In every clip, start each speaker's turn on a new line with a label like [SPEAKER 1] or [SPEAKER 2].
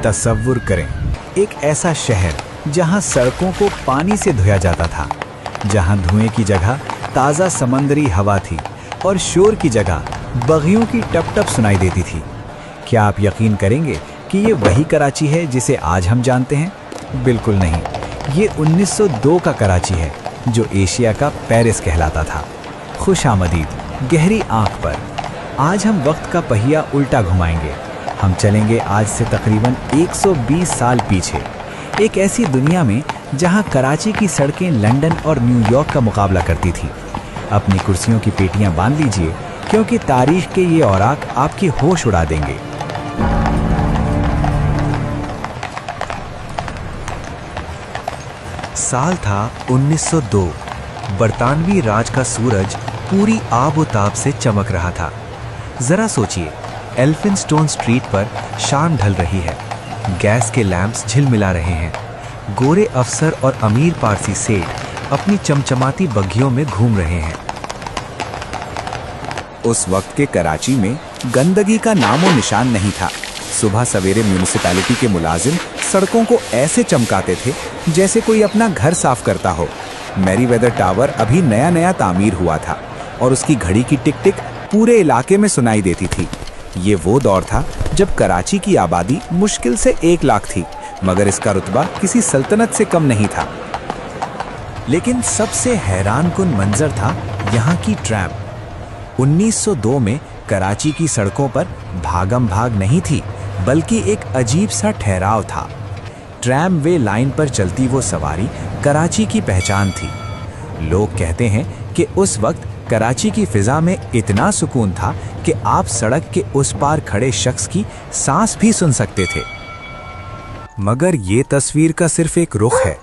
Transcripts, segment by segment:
[SPEAKER 1] तसव्वुर करें, एक ऐसा शहर जहां सड़कों को पानी से धोया जाता था, जहां धुएं की जगह ताज़ा समंदरी हवा थी और शोर की जगह बगियों की टप-टप सुनाई देती थी। क्या आप यकीन करेंगे कि ये वही कराची है जिसे आज हम जानते हैं? बिल्कुल नहीं, ये 1902 का कराची है, जो एशिया का पेरिस कहलाता था। खुशामदीद, गहरी आंख पर। आज हम वक्त का पहिया उल्टा घुमाएंगे। हम चलेंगे आज से तकरीबन 120 साल पीछे, एक ऐसी दुनिया में जहां कराची की सड़कें लंदन और न्यूयॉर्क का मुकाबला करती थी। अपनी कुर्सियों की पेटियां बांध लीजिए, क्योंकि तारीख के ये औराक आपकी होश उड़ा देंगे।
[SPEAKER 2] साल था 1902। बरतानवी राज का सूरज पूरी आबोताब से चमक रहा था। जरा सोचिए, एल्फिनस्टोन स्ट्रीट पर शाम ढल रही है, गैस के लैंप्स झिलमिला रहे हैं, गोरे अफसर और अमीर पारसी सेठ अपनी चमचमाती बग्घियों में घूम रहे हैं।
[SPEAKER 1] उस वक्त के कराची में गंदगी का नामो निशान नहीं था। सुबह सवेरे म्यूनिसिपैलिटी के मुलाजिम सड़कों को ऐसे चमकाते थे जैसे कोई अपना घर साफ करता हो। मैरीवेदर टावर अभी नया नया तामीर हुआ था और उसकी घड़ी की टिक टिक पूरे इलाके में सुनाई देती थी। ये वो दौर था जब कराची की आबादी मुश्किल से 1 लाख थी, मगर इसका रुतबा किसी सल्तनत से कम नहीं था। लेकिन सबसे हैरानकुन मंजर था यहाँ की ट्रैम। 1902 में कराची की सड़कों पर भागम भाग नहीं थी, बल्कि एक अजीब सा ठहराव था। ट्रैम वे लाइन पर चलती वो सवारी कराची की पहचान थी। लोग कहते हैं कि उस वक्त कराची की फिजा में इतना सुकून था कि आप सड़क के उस पार खड़े शख्स की सांस भी सुन सकते थे। मगर ये तस्वीर का सिर्फ एक रुख है।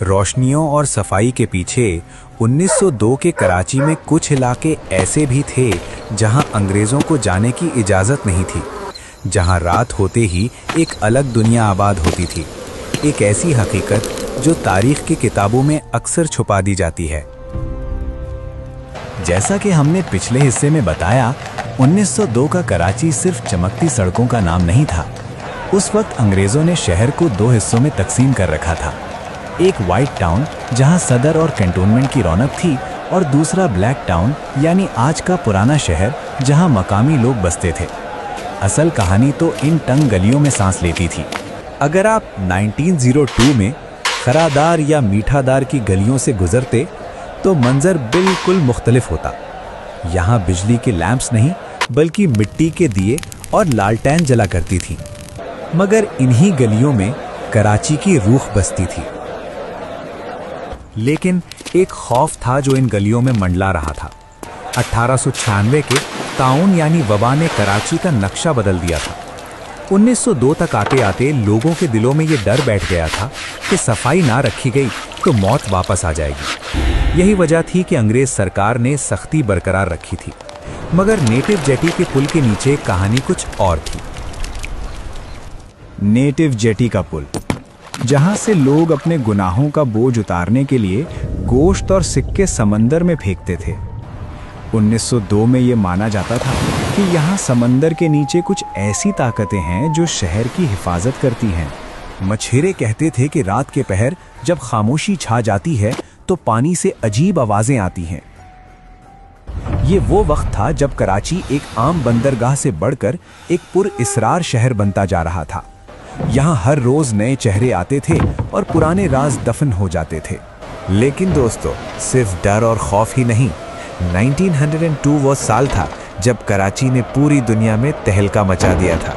[SPEAKER 1] रोशनियों और सफाई के पीछे 1902 के कराची में कुछ इलाके ऐसे भी थे जहां अंग्रेजों को जाने की इजाज़त नहीं थी, जहां रात होते ही एक अलग दुनिया आबाद होती थी, एक ऐसी हकीकत जो तारीख की किताबों में अक्सर छुपा दी जाती है। जैसा कि हमने पिछले हिस्से में बताया, 1902 का कराची सिर्फ चमकती सड़कों का नाम नहीं था। उस वक्त अंग्रेजों ने शहर को 2 हिस्सों में तकसीम कर रखा था। एक वाइट टाउन जहां सदर और कैंटोनमेंट की रौनक थी, और दूसरा ब्लैक टाउन यानी आज का पुराना शहर जहां मकामी लोग बसते थे। असल कहानी तो इन तंग गलियों में सांस लेती थी। अगर आप 1902 में खरादार या मीठादार की गलियों से गुजरते तो मंजर बिल्कुल मुख्तलिफ होता। यहाँ बिजली के लैंप्स नहीं, बल्कि मिट्टी के दिए और लालटेन जला करती थी। मगर इन्हीं गलियों में कराची की रूह बसती थी। लेकिन एक खौफ था जो इन गलियों में मंडला रहा था। 1896 के ताउन यानी वबा ने कराची का नक्शा बदल दिया था। 1902 तक आते आते लोगों के दिलों में ये डर बैठ गया था कि सफाई ना रखी गई तो मौत वापस आ जाएगी। यही वजह थी कि अंग्रेज सरकार ने सख्ती बरकरार रखी थी। मगर नेटिव जेटी के पुल के नीचे कहानी कुछ और थी। नेटिव जेटी का पुल, जहां से लोग अपने गुनाहों का बोझ उतारने के लिए गोश्त और सिक्के समंदर में फेंकते थे। 1902 में ये माना जाता था कि यहाँ समंदर के नीचे कुछ ऐसी ताकतें हैं जो शहर की हिफाजत करती हैं। मछेरे कहते थे कि रात के पहर जब खामोशी छा जाती है तो पानी से अजीब आवाजें आती हैं। ये वो वक्त था जब कराची एक आम बंदरगाह से बढ़कर एक पुरइसरार शहर बनता जा रहा था। यहाँ हर रोज नए चेहरे आते थे और पुराने राज दफन हो जाते थे। लेकिन दोस्तों, सिर्फ डर और खौफ ही नहीं, 1902 वो साल था जब कराची ने पूरी दुनिया में तहलका मचा दिया था।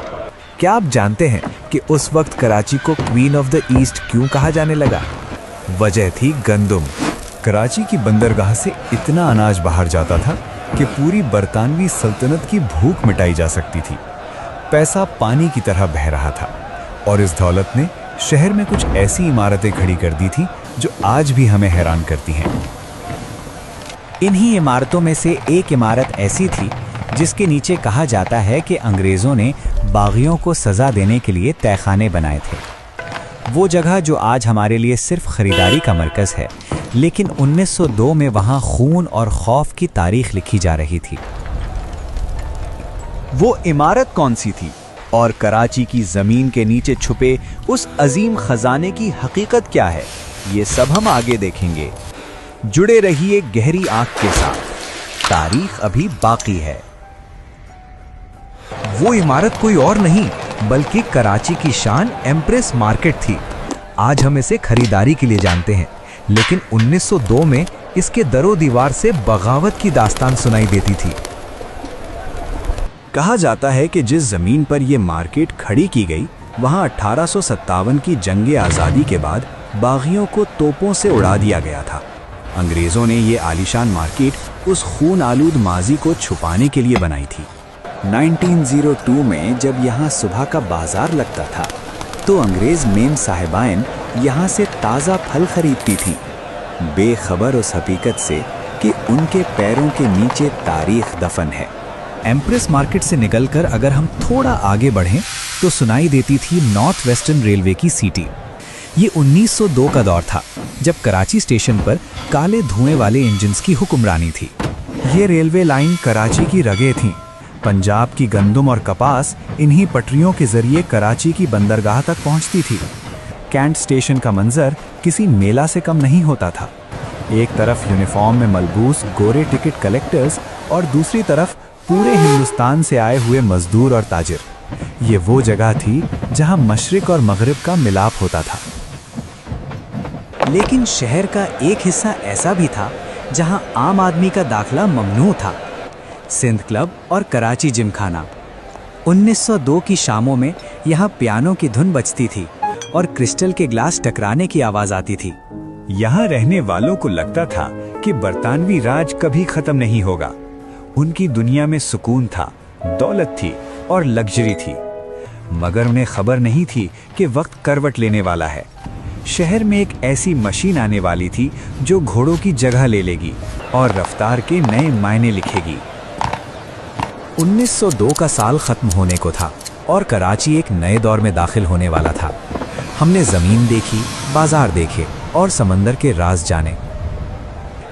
[SPEAKER 1] क्या आप जानते हैं कि उस वक्त कराची को क्वीन ऑफ द ईस्ट क्यों कहा जाने लगा? वजह थी गंदुम। कराची की बंदरगाह से इतना अनाज बाहर जाता था कि पूरी बरतानवी सल्तनत की भूख मिटाई जा सकती थी। पैसा पानी की तरह बह रहा था और इस दौलत ने शहर में कुछ ऐसी इमारतें खड़ी कर दी थी जो आज भी हमें हैरान करती हैं। इन्हीं इमारतों में से एक इमारत ऐसी थी जिसके नीचे कहा जाता है कि अंग्रेजों ने बागियों को सजा देने के लिए तहखाने बनाए थे। वो जगह जो आज हमारे लिए सिर्फ खरीदारी का मरकज है, लेकिन 1902 में वहां खून और खौफ की तारीख लिखी जा रही थी। वो इमारत कौन सी थी? और कराची की जमीन के नीचे छुपे उस अजीम खजाने की हकीकत क्या है, ये सब हम आगे देखेंगे। जुड़े रहिए गहरी आंख के साथ, तारीख अभी बाकी है। वो इमारत कोई और नहीं बल्कि कराची की शान एम्प्रेस मार्केट थी। आज हम इसे खरीदारी के लिए जानते हैं, लेकिन 1902 में इसके दरो दीवार से बगावत की दास्तान सुनाई देती थी। कहा जाता है कि जिस जमीन पर यह मार्केट खड़ी की गई, वहां 1857 की जंग आज़ादी के बाद बागियों को तोपों से उड़ा दिया गया था। अंग्रेज़ों ने ये आलीशान मार्केट उस खून आलूद माजी को छुपाने के लिए बनाई थी। 1902 में जब यहाँ सुबह का बाजार लगता था, तो अंग्रेज़ मेम साहिबाइन यहाँ से ताज़ा फल खरीदती थीं, बेखबर उस हकीकत से कि उनके पैरों के नीचे तारीख दफन है। एम्प्रेस मार्केट से निकलकर अगर हम थोड़ा आगे बढ़ें तो सुनाई देती थी नॉर्थ वेस्टर्न रेलवे की सीटी। ये 1902 का दौर था, जब कराची स्टेशन पर काले धुएं वाले इंजन्स की हुक्मरानी थी। ये रेलवे लाइन कराची की रगें थीं। पंजाब की गंदम और कपास इन्हीं पटरियों के जरिए कराची की बंदरगाह तक पहुंचती थी। कैंट स्टेशन का मंजर किसी मेला से कम नहीं होता था। एक तरफ यूनिफॉर्म में मलबूस गोरे टिकट कलेक्टर्स और दूसरी तरफ पूरे हिंदुस्तान से आए हुए मजदूर और ताजिर। ये वो जगह थी जहां मशरिक और मगरिब का मिलाप होता था। लेकिन शहर का एक हिस्सा ऐसा भी था जहां आम आदमी का दाखला ममनू था। सिंध क्लब और कराची जिमखाना। 1902 की शामों में यहाँ पियानो की धुन बजती थी और क्रिस्टल के ग्लास टकराने की आवाज आती थी। यहाँ रहने वालों को लगता था कि बरतानवी राज कभी खत्म नहीं होगा। उनकी दुनिया में सुकून था, दौलत थी और लग्जरी थी, मगर उन्हें खबर नहीं थी कि वक्त करवट लेने वाला है। शहर में एक ऐसी मशीन आने वाली थी जो घोड़ों की जगह ले लेगी और रफ्तार के नए मायने लिखेगी। 1902 का साल खत्म होने को था और कराची एक नए दौर में दाखिल होने वाला था। हमने जमीन देखी, बाजार देखे और समंदर के राज जाने।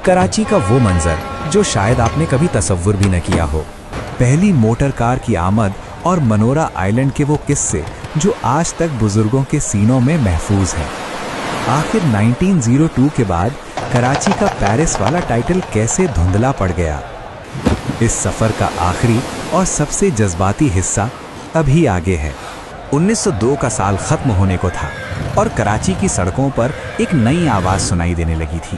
[SPEAKER 1] कराची का वो मंजर जो शायद आपने कभी तसव्वुर भी न किया हो। पहली मोटर कार की आमद और मनोरा आइलैंड के वो किस्से जो आज तक बुजुर्गों के सीनों में महफूज हैं। आखिर 1902 के बाद कराची का पेरिस वाला टाइटल कैसे धुंधला पड़ गया। इस सफर का आखिरी और सबसे जज्बाती हिस्सा अभी आगे है। 1902 का साल खत्म होने को था और कराची की सड़कों पर एक नई आवाज सुनाई देने लगी थी।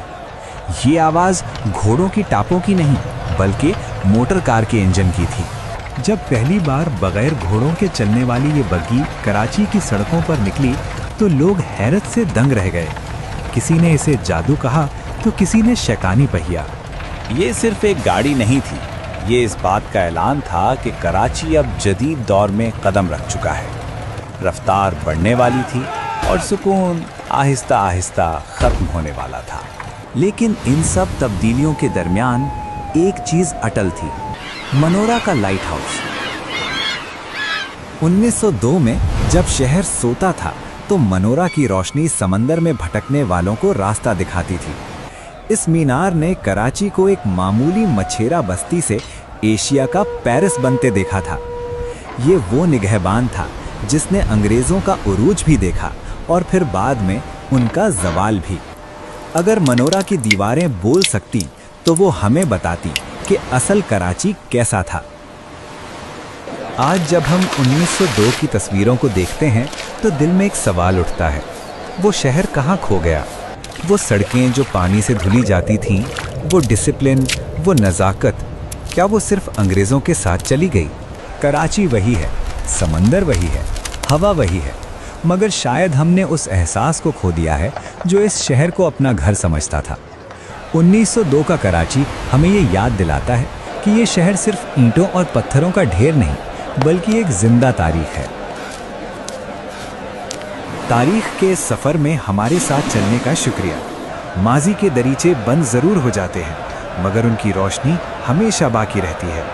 [SPEAKER 1] ये आवाज घोड़ों की टापों की नहीं बल्कि मोटर कार के इंजन की थी। जब पहली बार बगैर घोड़ों के चलने वाली ये बग्गी कराची की सड़कों पर निकली तो लोग हैरत से दंग रह गए। किसी ने इसे जादू कहा तो किसी ने शैतानी पहिया। ये सिर्फ एक गाड़ी नहीं थी, ये इस बात का ऐलान था कि कराची अब जदीद दौर में कदम रख चुका है। रफ्तार बढ़ने वाली थी और सुकून आहिस्ता आहिस्ता खत्म होने वाला था। लेकिन इन सब तब्दीलियों के दरमियान एक चीज अटल थी, मनोरा का लाइट हाउस। 1902 में जब शहर सोता था तो मनोरा की रोशनी समंदर में भटकने वालों को रास्ता दिखाती थी। इस मीनार ने कराची को एक मामूली मछेरा बस्ती से एशिया का पेरिस बनते देखा था। ये वो निगहबान था जिसने अंग्रेजों का उरूज भी देखा और फिर बाद में उनका जवाल भी। अगर मनोरा की दीवारें बोल सकती तो वो हमें बताती कि असल कराची कैसा था। आज जब हम 1902 की तस्वीरों को देखते हैं तो दिल में एक सवाल उठता है, वो शहर कहाँ खो गया? वो सड़कें जो पानी से धुली जाती थीं, वो डिसिप्लिन, वो नज़ाकत, क्या वो सिर्फ अंग्रेज़ों के साथ चली गई? कराची वही है, समंदर वही है, हवा वही है, मगर शायद हमने उस एहसास को खो दिया है जो इस शहर को अपना घर समझता था। 1902 का कराची हमें ये याद दिलाता है कि ये शहर सिर्फ ईंटों और पत्थरों का ढेर नहीं बल्कि एक जिंदा तारीख है। तारीख के इस सफ़र में हमारे साथ चलने का शुक्रिया। माजी के दरीचे बंद ज़रूर हो जाते हैं मगर उनकी रोशनी हमेशा बाकी रहती है।